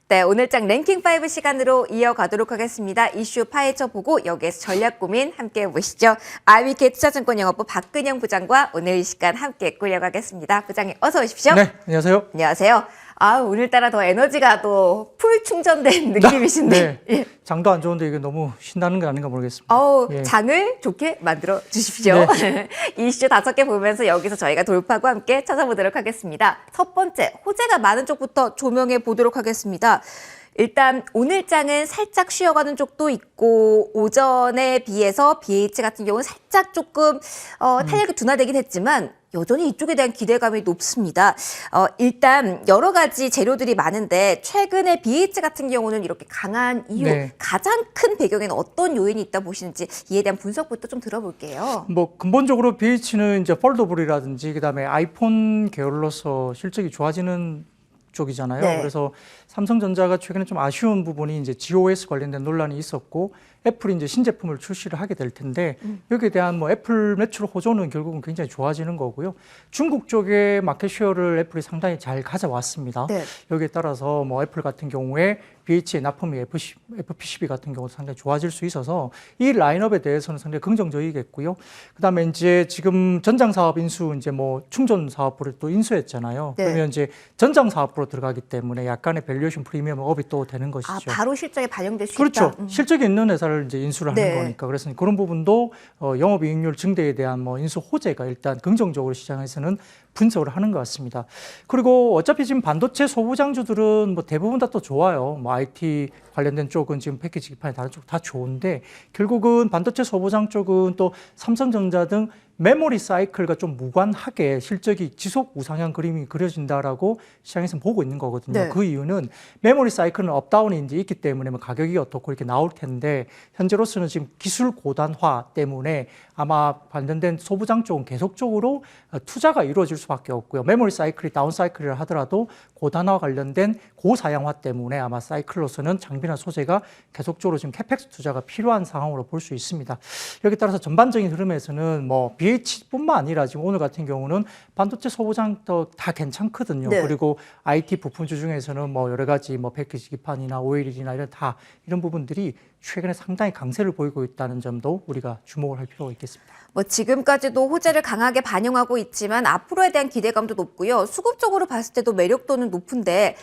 네, 오늘장 랭킹5 시간으로 이어가도록 하겠습니다. 이슈 파헤쳐보고 여기에서 전략 고민 함께 해보시죠. 아위케 투자증권 영업부 박근영 부장과 오늘 이 시간 함께 꾸려가겠습니다. 부장님 어서 오십시오. 네, 안녕하세요. 안녕하세요. 오늘따라 더 에너지가 또 풀 충전된 느낌이신데. 네, 예. 장도 안 좋은데 이게 너무 신나는 거 아닌가 모르겠습니다. 예. 장을 좋게 만들어 주십시오. 네. 이슈 5개 보면서 여기서 저희가 돌파구 함께 찾아보도록 하겠습니다. 첫 번째, 호재가 많은 쪽부터 조명해 보도록 하겠습니다. 일단 오늘장은 살짝 쉬어가는 쪽도 있고 오전에 비해서 BH 같은 경우는 살짝 조금 탄력이 둔화되긴 했지만 여전히 이쪽에 대한 기대감이 높습니다. 일단 여러 가지 재료들이 많은데 최근에 BH 같은 경우는 이렇게 강한 이유, 네. 가장 큰 배경에는 어떤 요인이 있다 보시는지 이에 대한 분석부터 좀 들어볼게요. 뭐 근본적으로 BH는 이제 폴더블이라든지 그다음에 아이폰 계열로서 실적이 좋아지는 쪽이잖아요. 네. 그래서 삼성전자가 최근에 좀 아쉬운 부분이 이제 GOS 관련된 논란이 있었고 애플이 이제 신제품을 출시를 하게 될 텐데 여기에 대한 뭐 애플 매출 호조는 결국은 굉장히 좋아지는 거고요. 중국 쪽의 마켓 쉐어를 애플이 상당히 잘 가져왔습니다. 네. 여기에 따라서 뭐 애플 같은 경우에 BH의 납품이 FPCB 같은 경우도 상당히 좋아질 수 있어서 이 라인업에 대해서는 상당히 긍정적이겠고요. 그다음에 이제 지금 전장 사업 인수 이제 뭐 충전 사업부를 또 인수했잖아요. 네. 그러면 이제 전장 사업부로 들어가기 때문에 약간의 밸류에이션 프리미엄 업이 또 되는 것이죠. 바로 실적에 반영될 수 그렇죠. 있다. 실적이 있는 회사를 이제 인수를 하는 네. 거니까 그래서 그런 부분도 영업이익률 증대에 대한 뭐 인수 호재가 일단 긍정적으로 시장에서는 분석을 하는 것 같습니다. 그리고 어차피 지금 반도체 소부장주들은 뭐 대부분 다 또 좋아요. 뭐 IT 관련된 쪽은 지금 패키지 기판이 다른 쪽 다 좋은데 결국은 반도체 소부장 쪽은 또 삼성전자 등 메모리 사이클과 좀 무관하게 실적이 지속 우상향 그림이 그려진다라고 시장에서는 보고 있는 거거든요. 네. 그 이유는 메모리 사이클은 업다운이 이제 있기 때문에 뭐 가격이 어떻고 이렇게 나올 텐데 현재로서는 지금 기술 고단화 때문에 아마 관련된 소부장 쪽은 계속적으로 투자가 이루어질 수밖에 없고요. 메모리 사이클이 다운 사이클이라 하더라도 고단화 관련된 고사양화 때문에 아마 사이클로서는 장비나 소재가 계속적으로 지금 캐펙스 투자가 필요한 상황으로 볼 수 있습니다. 여기에 따라서 전반적인 흐름에서는 뭐 BH뿐만 아니라 지금 오늘 같은 경우는 반도체 소부장도 다 괜찮거든요. 네. 그리고 IT 부품주 중에서는 뭐 여러 가지 뭐 패키지 기판이나 OLED나 이런 부분들이 최근에 상당히 강세를 보이고 있다는 점도 우리가 주목을 할 필요가 있겠습니다. 뭐 지금까지도 호재를 강하게 반영하고 있지만 앞으로에 대한 기대감도 높고요. 수급적으로 봤을 때도 매력도는 높은데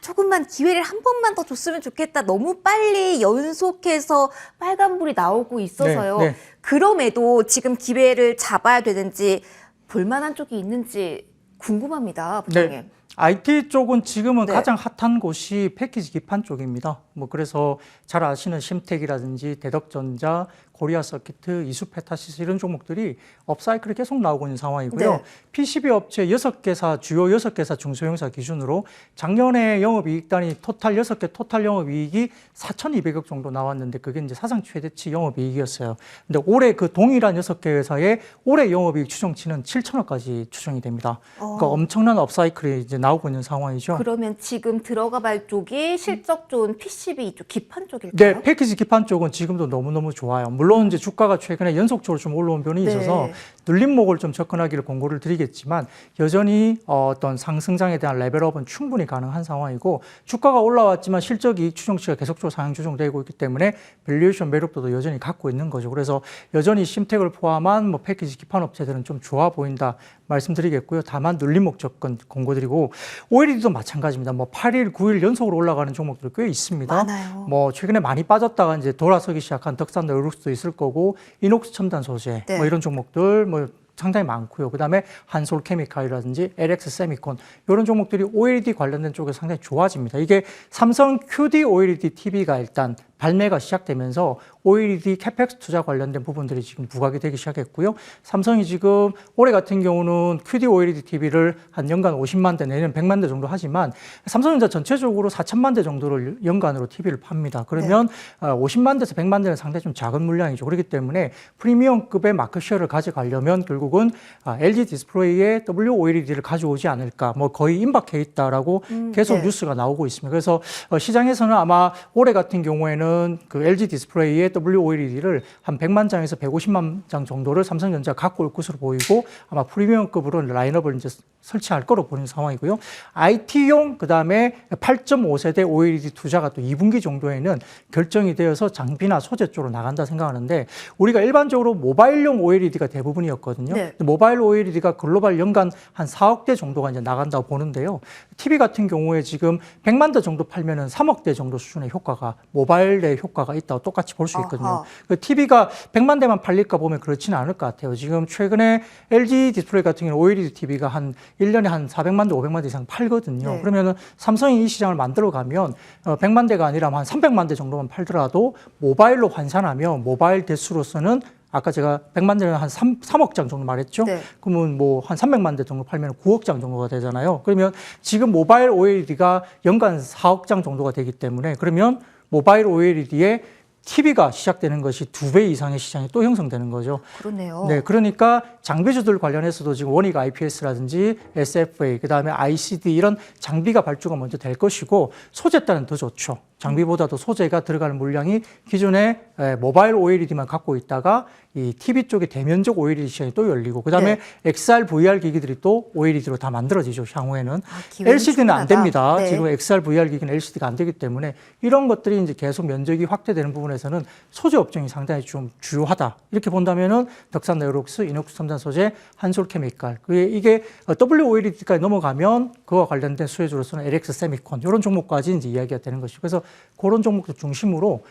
조금만 기회를 한 번만 더 줬으면 좋겠다. 너무 빨리 연속해서 빨간불이 나오고 있어서요. 네. 그럼에도 지금 기회를 잡아야 되는지 볼만한 쪽이 있는지 궁금합니다. 부장님. 네. IT 쪽은 지금은 네. 가장 핫한 곳이 패키지 기판 쪽입니다. 뭐 그래서 잘 아시는 심텍이라든지 대덕전자, 코리아 서키트, 이수페타시스 이런 종목들이 업사이클이 계속 나오고 있는 상황이고요. 네. PCB 업체 6개사, 주요 6개사 중소형사 기준으로 작년에 영업이익단이 토탈 6개 토탈 영업이익이 4,200억 정도 나왔는데 그게 이제 사상 최대치 영업이익이었어요. 근데 올해 그 동일한 6개 회사의 올해 영업이익 추정치는 7천억까지 추정이 됩니다. 그러니까 엄청난 업사이클이 이제 나오고 있는 상황이죠. 그러면 지금 들어가 볼 쪽이 실적 좋은 PCB 이쪽 기판 쪽일까요? 네, 패키지 기판 쪽은 지금도 너무너무 좋아요. 물론 이제 주가가 최근에 연속적으로 좀 올라온 변이 있어서 눌림목을 좀 접근하기를 권고를 드리겠지만 여전히 어떤 상승장에 대한 레벨업은 충분히 가능한 상황이고 주가가 올라왔지만 실적이 추정치가 계속적으로 상향 조정되고 있기 때문에 밸류에이션 매력도도 여전히 갖고 있는 거죠. 그래서 여전히 심텍을 포함한 뭐 패키지 기판 업체들은 좀 좋아 보인다 말씀드리겠고요. 다만 눌림목 접근 권고드리고 OLED도 마찬가지입니다. 뭐 8일, 9일 연속으로 올라가는 종목들 꽤 있습니다. 많아요. 뭐 최근에 많이 빠졌다가 이제 돌아서기 시작한 덕산 너룩스도 있을 거고 이녹스 첨단 소재 네. 뭐 이런 종목들 뭐 상당히 많고요. 그다음에 한솔케미칼이라든지 LX 세미콘 이런 종목들이 OLED 관련된 쪽에 상당히 좋아집니다. 이게 삼성 QD OLED TV가 일단 발매가 시작되면서 OLED 캐펙스 투자 관련된 부분들이 지금 부각이 되기 시작했고요. 삼성이 지금 올해 같은 경우는 QD OLED TV를 한 연간 50만 대, 내년 100만 대 정도 하지만 삼성전자 전체적으로 4천만 대 정도를 연간으로 TV를 팝니다. 그러면 50만 대에서 100만 대는 상당히 좀 작은 물량이죠. 그렇기 때문에 프리미엄급의 마켓쉐어를 가져가려면 결국은 LG 디스플레이의 WOLED를 가져오지 않을까, 뭐 거의 임박해 있다라고 계속 뉴스가 나오고 있습니다. 그래서 시장에서는 아마 올해 같은 경우에는 보면은 그 LG 디스플레이의 WOLED를 한 100만 장에서 150만 장 정도를 삼성전자가 갖고 올 것으로 보이고 아마 프리미엄급으로 라인업을 이제 설치할 거로 보는 상황이고요. IT용 그다음에 8.5세대 OLED 투자가 또 2분기 정도에는 결정이 되어서 장비나 소재 쪽으로 나간다 생각하는데 우리가 일반적으로 모바일용 OLED가 대부분이었거든요. 네. 모바일 OLED가 글로벌 연간 한 4억 대 정도가 이제 나간다고 보는데요. TV 같은 경우에 지금 100만 대 정도 팔면은 3억 대 정도 수준의 효과가 모바일의 효과가 있다고 똑같이 볼 수 있거든요. 아하. 그 TV가 100만 대만 팔릴까 보면 그렇지는 않을 것 같아요. 지금 최근에 LG 디스플레이 같은 경우는 OLED TV가 한 1년에 한 400만 대, 500만 대 이상 팔거든요. 네. 그러면은 삼성이 이 시장을 만들어 가면 100만 대가 아니라 한 300만 대 정도만 팔더라도 모바일로 환산하면 모바일 대수로서는 아까 제가 100만 대는 한 3억 장 정도 말했죠. 네. 그러면 뭐 한 300만 대 정도 팔면 9억 장 정도가 되잖아요. 그러면 지금 모바일 OLED가 연간 4억 장 정도가 되기 때문에 그러면 모바일 OLED에 TV가 시작되는 것이 2배 이상의 시장이 또 형성되는 거죠. 그렇네요. 네, 그러니까 장비주들 관련해서도 지금 원익 IPS라든지 SFA, 그다음에 ICD 이런 장비가 발주가 먼저 될 것이고 소재 따는 더 좋죠. 장비보다도 소재가 들어가는 물량이 기존에 모바일 OLED만 갖고 있다가 이 TV 쪽에 대면적 OLED 시장이 또 열리고 그다음에 네. XR, VR 기기들이 또 OLED로 다 만들어지죠. 향후에는. 기회는 LCD는 안 충분하다. 됩니다. 네. 지금 XR, VR 기기는 LCD가 안 되기 때문에 이런 것들이 이제 계속 면적이 확대되는 부분에서는 소재 업종이 상당히 좀 주요하다. 이렇게 본다면은 덕산 네오록스, 이녹스 첨단 소재, 한솔 케미칼. 이게 WOLED까지 넘어가면 그와 관련된 수혜주로서는 LX 세미콘 이런 종목까지 이제 이야기가 되는 것이고 그래서 그런 종목들 중심으로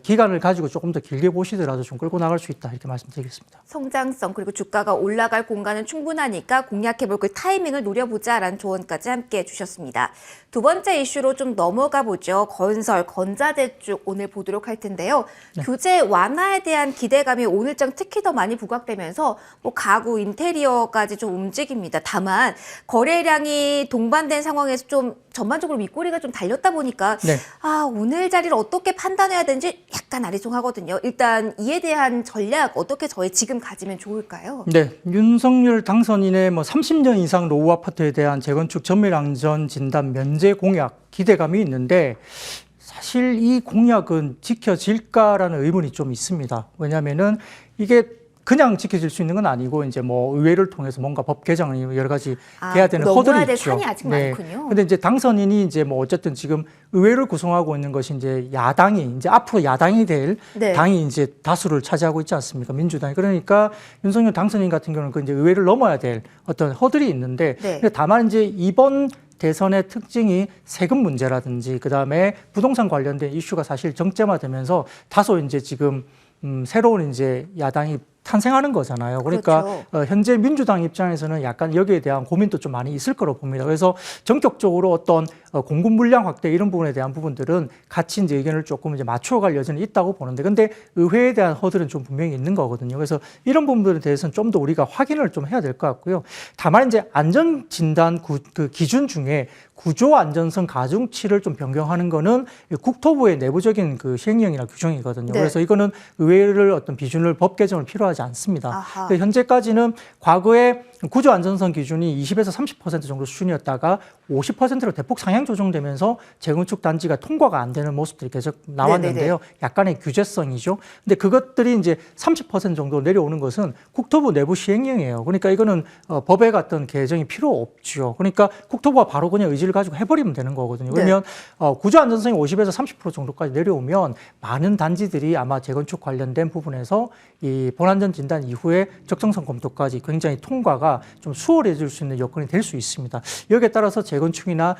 기간을 가지고 조금 더 길게 보시더라도 좀 끌고 나갈 수 있다 이렇게 말씀드리겠습니다. 성장성 그리고 주가가 올라갈 공간은 충분하니까 공략해볼 그 타이밍을 노려보자라는 조언까지 함께 해주셨습니다. 두 번째 이슈로 좀 넘어가 보죠. 건설, 건자재 쪽 오늘 보도록 할 텐데요. 네. 규제 완화에 대한 기대감이 오늘장 특히 더 많이 부각되면서 뭐 가구, 인테리어까지 좀 움직입니다. 다만 거래량이 동반된 상황에서 좀 전반적으로 윗꼬리가 좀 달렸다 보니까 네. 오늘 자리를 어떻게 판단해야 되는지 약간 아리송하거든요. 일단 이에 대한 전략 어떻게 저희 지금 가지면 좋을까요? 네, 윤석열 당선인의 뭐 30년 이상 노후 아파트에 대한 재건축 전면 안전 진단 면제 공약 기대감이 있는데 사실 이 공약은 지켜질까라는 의문이 좀 있습니다. 왜냐하면은 이게 그냥 지켜질 수 있는 건 아니고 이제 뭐 의회를 통해서 뭔가 법 개정이 여러 가지 돼야 되는 넘어야 허들이 될 있죠. 산이 아직 많군요. 근데 이제 당선인이 이제 뭐 어쨌든 지금 의회를 구성하고 있는 것이 이제 야당이 이제 앞으로 야당이 될 네. 당이 이제 다수를 차지하고 있지 않습니까? 민주당이. 그러니까 윤석열 당선인 같은 경우는 그 이제 의회를 넘어야 될 어떤 허들이 있는데 네. 근데 다만 이제 이번 대선의 특징이 세금 문제라든지 그다음에 부동산 관련된 이슈가 사실 정점화되면서 다소 이제 지금 새로운 이제 야당이 탄생하는 거잖아요. 그러니까 그렇죠. 현재 민주당 입장에서는 약간 여기에 대한 고민도 좀 많이 있을 거로 봅니다. 그래서 전격적으로 어떤 공급 물량 확대 이런 부분에 대한 부분들은 같이 이제 의견을 조금 이제 맞춰갈 여지는 있다고 보는데, 근데 의회에 대한 허들은 좀 분명히 있는 거거든요. 그래서 이런 부분들에 대해서는 좀 더 우리가 확인을 좀 해야 될 것 같고요. 다만 이제 안전 진단 그 기준 중에 구조 안전성 가중치를 좀 변경하는 거는 국토부의 내부적인 그 시행령이나 규정이거든요. 네. 그래서 이거는 의회를 어떤 비준을 법 개정을 필요하지 않습니다. 아하. 근데 현재까지는 과거에 구조 안전성 기준이 20에서 30% 정도 수준이었다가 50%로 대폭 상향 조정되면서 재건축 단지가 통과가 안 되는 모습들이 계속 나왔는데요. 약간의 규제성이죠. 근데 그것들이 이제 30% 정도 내려오는 것은 국토부 내부 시행령이에요. 그러니까 이거는 법에 같은 개정이 필요 없죠. 그러니까 국토부가 바로 그냥 의지를 가지고 해버리면 되는 거거든요. 그러면 구조 안전성이 50에서 30% 정도까지 내려오면 많은 단지들이 아마 재건축 관련된 부분에서 이 본안전 진단 이후에 적정성 검토까지 굉장히 통과가 좀 수월해질 수 있는 여건이 될 수 있습니다. 여기에 따라서 재건축이나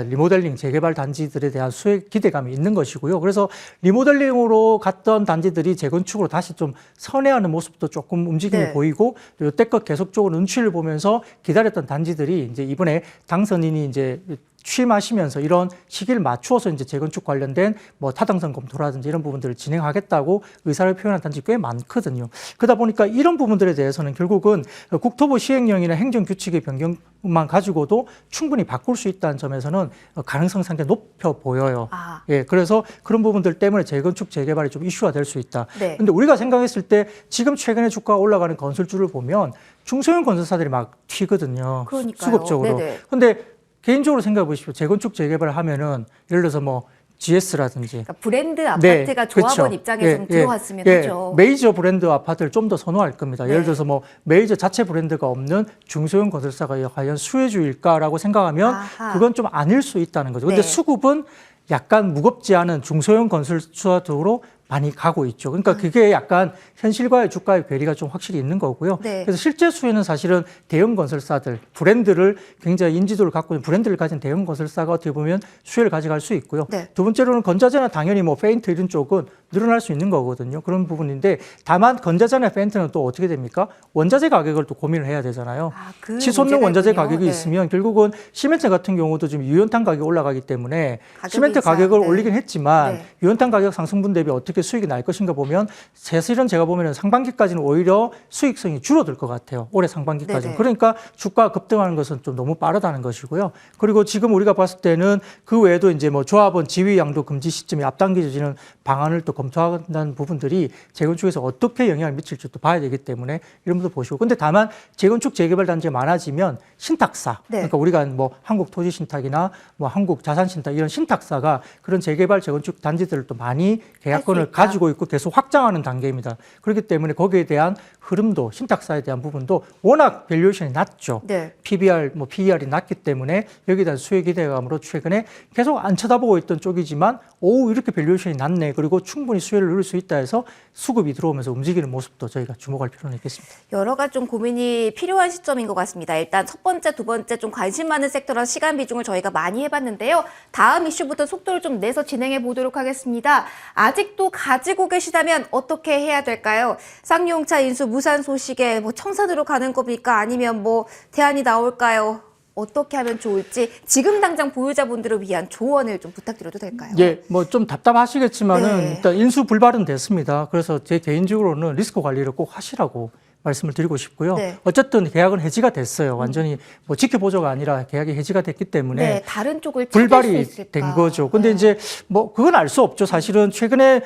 리모델링, 재개발 단지들에 대한 수혜 기대감이 있는 것이고요. 그래서 리모델링으로 갔던 단지들이 재건축으로 다시 좀 선회하는 모습도 조금 움직임이 보이고, 또 여태껏 계속적으로 눈치를 보면서 기다렸던 단지들이 이제 이번에 당선인이 이제 취임하시면서 이런 시기를 맞추어서 이제 재건축 관련된 뭐 타당성 검토라든지 이런 부분들을 진행하겠다고 의사를 표현한 단지 꽤 많거든요. 그러다 보니까 이런 부분들에 대해서는 결국은 국토부 시행령이나 행정규칙의 변경만 가지고도 충분히 바꿀 수 있다는 점에서는 가능성 상당히 높여 보여요. 예, 그래서 그런 부분들 때문에 재건축 재개발이 좀 이슈가 될 수 있다. 근데 우리가 생각했을 때 지금 최근에 주가가 올라가는 건설주를 보면 중소형 건설사들이 막 튀거든요. 그러니까요. 수급적으로. 근데 개인적으로 생각해 보십시오. 재건축 재개발을 하면은 예를 들어서 뭐 GS라든지 그러니까 브랜드 아파트가 조합원 그렇죠. 입장에서 좀 들어왔으면 하죠. 메이저 브랜드 아파트를 좀 더 선호할 겁니다. 네. 예를 들어서 뭐 메이저 자체 브랜드가 없는 중소형 건설사가 과연 수혜주일까라고 생각하면 아하. 그건 좀 아닐 수 있다는 거죠. 근데 네. 수급은 약간 무겁지 않은 중소형 건설사들로 많이 가고 있죠. 그러니까 그게 약간 현실과의 주가의 괴리가 좀 확실히 있는 거고요. 네. 그래서 실제 수혜는 사실은 대형 건설사들, 브랜드를 굉장히 인지도를 갖고 있는 브랜드를 가진 대형 건설사가 어떻게 보면 수혜를 가져갈 수 있고요. 네. 두 번째로는 건자재나 당연히 뭐 페인트 이런 쪽은 늘어날 수 있는 거거든요. 그런 부분인데 다만 건자재나 페인트는 또 어떻게 됩니까? 원자재 가격을 또 고민을 해야 되잖아요. 그 치솟는 문제가 원자재 있군요. 가격이 네. 있으면 결국은 시멘트 같은 경우도 지금 유연탄 가격이 올라가기 때문에 가격이 시멘트 있어요. 가격을 네. 올리긴 했지만 네. 유연탄 가격 상승분 대비 어떻게 수익이 날 것인가 보면 사실은 제가 보면 상반기까지는 오히려 수익성이 줄어들 것 같아요. 올해 상반기까지는. 네네. 그러니까 주가가 급등하는 것은 좀 너무 빠르다는 것이고요. 그리고 지금 우리가 봤을 때는 그 외에도 이제 뭐 조합원 지위 양도 금지 시점이 앞당겨지는 방안을 또 검토한다는 부분들이 재건축에서 어떻게 영향을 미칠지 또 봐야 되기 때문에 이런 것도 보시고. 근데 다만 재건축 재개발 단지가 많아지면 신탁사, 네. 그러니까 우리가 뭐 한국 토지 신탁이나 뭐 한국 자산 신탁 이런 신탁사가 그런 재개발 재건축 단지들을 또 많이 계약권을 있다. 가지고 있고 계속 확장하는 단계입니다. 그렇기 때문에 거기에 대한 흐름도 신탁사에 대한 부분도 워낙 밸류에이션이 낮죠. 네. PBR, 뭐 PER이 낮기 때문에 여기에 대한 수혜 기대감으로 최근에 계속 안 쳐다보고 있던 쪽이지만 오 이렇게 밸류에이션이 낮네. 그리고 충분히 수혜를 누릴 수 있다 해서 수급이 들어오면서 움직이는 모습도 저희가 주목할 필요는 있겠습니다. 여러 가지 좀 고민이 필요한 시점인 것 같습니다. 일단 첫 번째, 두 번째 좀 관심 많은 섹터랑 시간 비중을 저희가 많이 해봤는데요. 다음 이슈부터 속도를 좀 내서 진행해 보도록 하겠습니다. 아직도 가지고 계시다면 어떻게 해야 될까요? 쌍용차 인수 무산 소식에 뭐 청산으로 가는 겁니까? 아니면 뭐 대안이 나올까요? 어떻게 하면 좋을지 지금 당장 보유자분들을 위한 조언을 좀 부탁드려도 될까요? 예, 뭐 좀 답답하시겠지만은 네. 일단 인수 불발은 됐습니다. 그래서 제 개인적으로는 리스크 관리를 꼭 하시라고 말씀을 드리고 싶고요. 네. 어쨌든 계약은 해지가 됐어요. 완전히 뭐 지켜보조가 아니라 계약이 해지가 됐기 때문에 네, 다른 쪽을 찾을 수 불발이 있을까? 된 거죠. 근데 네. 이제 뭐 그건 알 수 없죠. 사실은 최근에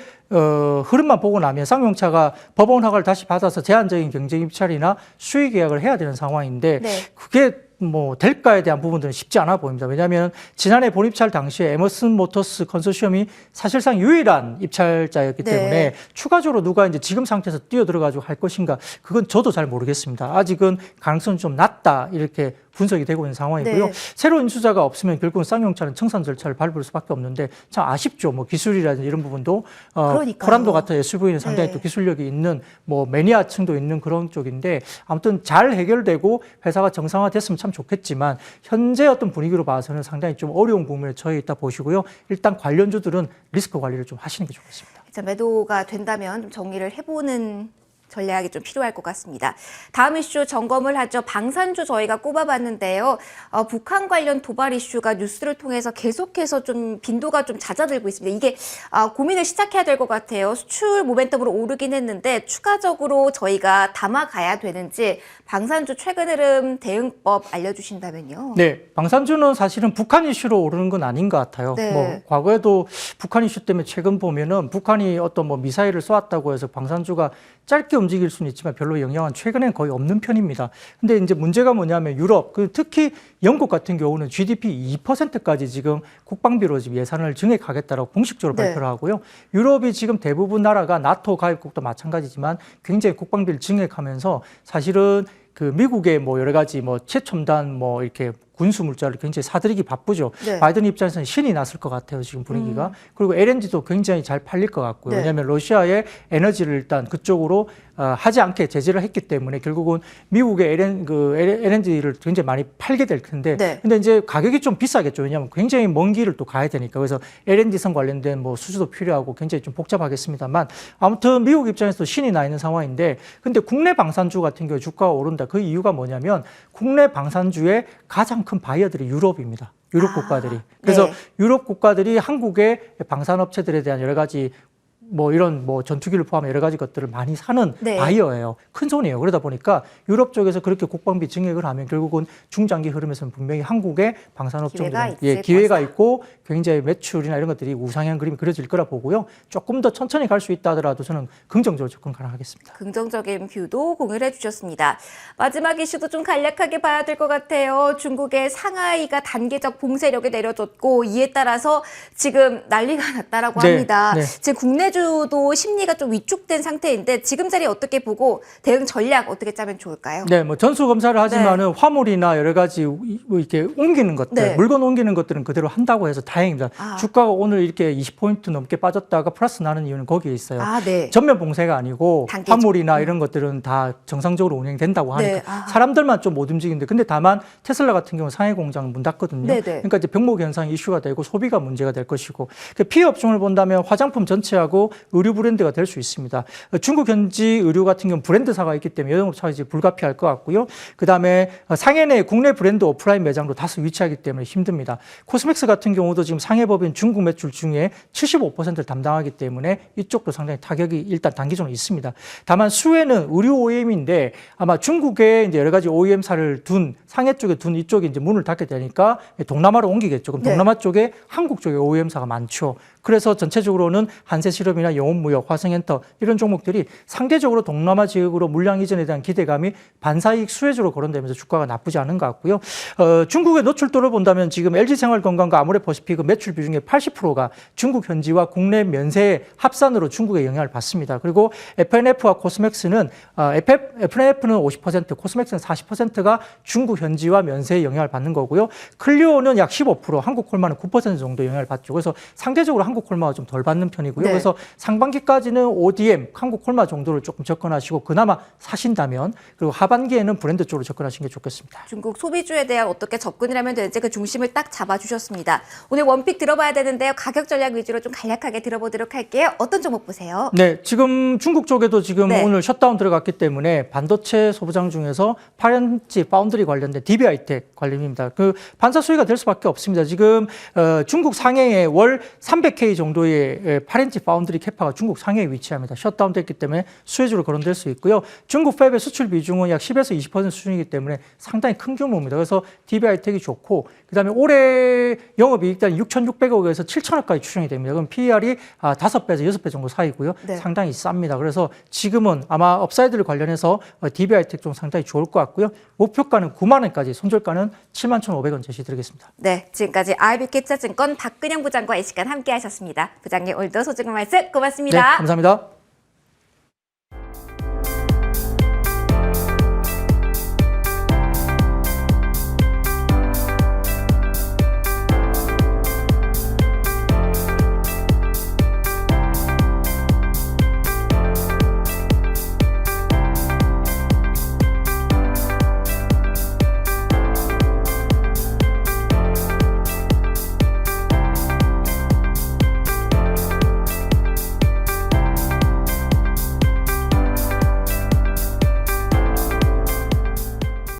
흐름만 보고 나면 쌍용차가 법원 허가를 다시 받아서 제한적인 경쟁 입찰이나 수의 계약을 해야 되는 상황인데 네. 그게 뭐 될까에 대한 부분들은 쉽지 않아 보입니다. 왜냐하면 지난해 본입찰 당시에 에머슨 모터스 컨소시엄이 사실상 유일한 입찰자였기 네. 때문에 추가적으로 누가 이제 지금 상태에서 뛰어들어가지고 할 것인가 그건 저도 잘 모르겠습니다. 아직은 가능성이 좀 낮다 이렇게 분석이 되고 있는 상황이고요. 네. 새로운 인수자가 없으면 결국은 쌍용차는 청산 절차를 밟을 수밖에 없는데 참 아쉽죠. 뭐 기술이라든지 이런 부분도 그러니까요. 코란도 같은 SUV는 상당히 네. 또 기술력이 있는 뭐 매니아층도 있는 그런 쪽인데 아무튼 잘 해결되고 회사가 정상화됐으면 참 좋겠지만 현재 어떤 분위기로 봐서는 상당히 좀 어려운 부분에 처해 있다 보시고요. 일단 관련주들은 리스크 관리를 좀 하시는 게 좋겠습니다. 자, 매도가 된다면 좀 정리를 해보는 전략이 좀 필요할 것 같습니다. 다음 이슈 점검을 하죠. 방산주 저희가 꼽아봤는데요. 북한 관련 도발 이슈가 뉴스를 통해서 계속해서 좀 빈도가 좀 잦아들고 있습니다. 이게 고민을 시작해야 될 것 같아요. 수출 모멘텀으로 오르긴 했는데 추가적으로 저희가 담아가야 되는지 방산주 최근 흐름 대응법 알려주신다면요. 네, 방산주는 사실은 북한 이슈로 오르는 건 아닌 것 같아요. 네. 뭐 과거에도 북한 이슈 때문에 최근 보면은 북한이 어떤 뭐 미사일을 쏘았다고 해서 방산주가 짧게 움직일 수는 있지만 별로 영향은 최근엔 거의 없는 편입니다. 근데 이제 문제가 뭐냐면 유럽, 특히 영국 같은 경우는 GDP 2%까지 지금 국방비로 지금 예산을 증액하겠다라고 공식적으로 네. 발표를 하고요. 유럽이 지금 대부분 나라가 나토 가입국도 마찬가지지만 굉장히 국방비를 증액하면서 사실은 그 미국의 뭐 여러 가지 뭐 최첨단 뭐 이렇게 군수 물자를 굉장히 사들이기 바쁘죠. 네. 바이든 입장에서는 신이 났을 것 같아요, 지금 분위기가. 그리고 LNG도 굉장히 잘 팔릴 것 같고요. 네. 왜냐하면 러시아의 에너지를 일단 그쪽으로 하지 않게 제재를 했기 때문에 결국은 미국의 LNG를 굉장히 많이 팔게 될 텐데, 네. 근데 이제 가격이 좀 비싸겠죠. 왜냐하면 굉장히 먼 길을 또 가야 되니까. 그래서 LNG선 관련된 뭐 수주도 필요하고 굉장히 좀 복잡하겠습니다만, 아무튼 미국 입장에서도 신이 나 있는 상황인데, 근데 국내 방산주 같은 경우에 주가가 오른다. 그 이유가 뭐냐면 국내 방산주의 가장 큰 바이어들이 유럽입니다. 유럽 국가들이. 그래서 네. 유럽 국가들이 한국의 방산업체들에 대한 여러 가지 뭐 이런 뭐 전투기를 포함한 여러 가지 것들을 많이 사는 네. 바이어예요. 큰 손이에요. 그러다 보니까 유럽 쪽에서 그렇게 국방비 증액을 하면 결국은 중장기 흐름에서는 분명히 한국의 방산업종들은 기회가 있고 굉장히 매출이나 이런 것들이 우상향 그림이 그려질 거라 보고요. 조금 더 천천히 갈 수 있다 하더라도 저는 긍정적으로 접근 가능하겠습니다. 긍정적인 뷰도 공유를 해주셨습니다. 마지막 이슈도 좀 간략하게 봐야 될 것 같아요. 중국의 상하이가 단계적 봉쇄력이 내려졌고 이에 따라서 지금 난리가 났다라고 네, 합니다. 네. 지금 국내주도 심리가 좀 위축된 상태인데 지금 자리 어떻게 보고 대응 전략 어떻게 짜면 좋을까요? 네, 뭐 전수 검사를 하지만은 화물이나 여러 가지 뭐 이렇게 옮기는 것들, 네. 물건 옮기는 것들은 그대로 한다고 해서 다행입니다. 주가가 오늘 이렇게 20포인트 넘게 빠졌다가 플러스 나는 이유는 거기에 있어요. 네. 전면 봉쇄가 아니고 단계적. 화물이나 이런 것들은 다 정상적으로 운행된다고 하니까 네. 사람들만 좀 못 움직이는데 근데 다만 테슬라 같은 경우는 상해 공장은 문 닫거든요. 네네. 그러니까 이제 병목 현상이 이슈가 되고 소비가 문제가 될 것이고 그 피해 업종을 본다면 화장품 전체하고 의류 브랜드가 될 수 있습니다. 중국 현지 의류 같은 경우 브랜드사가 있기 때문에 여동업체가 이제 불가피할 것 같고요. 그다음에 상해 내 국내 브랜드 오프라인 매장도 다수 위치하기 때문에 힘듭니다. 코스맥스 같은 경우도 지금 상해법인 중국 매출 중에 75%를 담당하기 때문에 이쪽도 상당히 타격이 일단 단기적으로 있습니다. 다만 수혜는 의류 OEM인데 아마 중국에 이제 여러 가지 OEM사를 둔 상해 쪽에 둔 이쪽에 이제 문을 닫게 되니까 동남아로 옮기겠죠. 그럼 네. 동남아 쪽에 한국 쪽에 OEM사가 많죠. 그래서 전체적으로는 한세실업이나 영혼무역, 화성엔터 이런 종목들이 상대적으로 동남아 지역으로 물량 이전에 대한 기대감이 반사이익 수혜주로 거론되면서 주가가 나쁘지 않은 것 같고요. 중국의 노출도를 본다면 지금 LG생활건강과 아모레퍼시픽은 매출 비중의 80%가 중국 현지와 국내 면세의 합산으로 중국의 영향을 받습니다. 그리고 FNF와 코스맥스는 FNF는 50%, 코스맥스는 40%가 중국 현지와 면세의 영향을 받는 거고요. 클리오는 약 15%, 한국콜마는 9% 정도 영향을 받죠. 그래서 상대적으로 한국콜마가 좀 덜 받는 편이고요. 네. 그래서 상반기까지는 ODM, 한국콜마 정도를 조금 접근하시고 그나마 사신다면 그리고 하반기에는 브랜드 쪽으로 접근하시는 게 좋겠습니다. 중국 소비주에 대한 어떻게 접근을 하면 되는지 그 중심을 딱 잡아주셨습니다. 오늘 원픽 들어봐야 되는데요. 가격 전략 위주로 좀 간략하게 들어보도록 할게요. 어떤 종목 보세요? 네, 지금 중국 쪽에도 지금 네. 오늘 셧다운 들어갔기 때문에 반도체 소부장 중에서 파렌치 파운드리 관련된 DB하이텍 관련입니다. 그 반사 수위가 될 수밖에 없습니다. 지금 중국 상해에 월 300K 정도의 파렌치 파운드리 캐파가 중국 상해에 위치합니다. 셧다운 됐기 때문에 수혜주로 거론될 수 있고요. 중국 팹의 수출 비중은 약 10에서 20% 수준이기 때문에 상당히 큰 규모입니다. 그래서 DB하이텍이 좋고 그다음에 올해 영업이익단 6,600억에서 7,000억까지 추정이 됩니다. 그럼 PER이 5배에서 6배 정도 사이고요. 네. 상당히 쌉니다. 그래서 지금은 아마 업사이드를 관련해서 DB하이텍 좀 상당히 좋을 것 같고요. 목표가는 9만 원까지, 손절가는 71,500원 제시드리겠습니다. 네, 지금까지 IBK투자증권 박근영 부장과 이 시간 함께 하셨습니다. 부장님 오늘도 소중한 말씀 고맙습니다. 네, 감사합니다.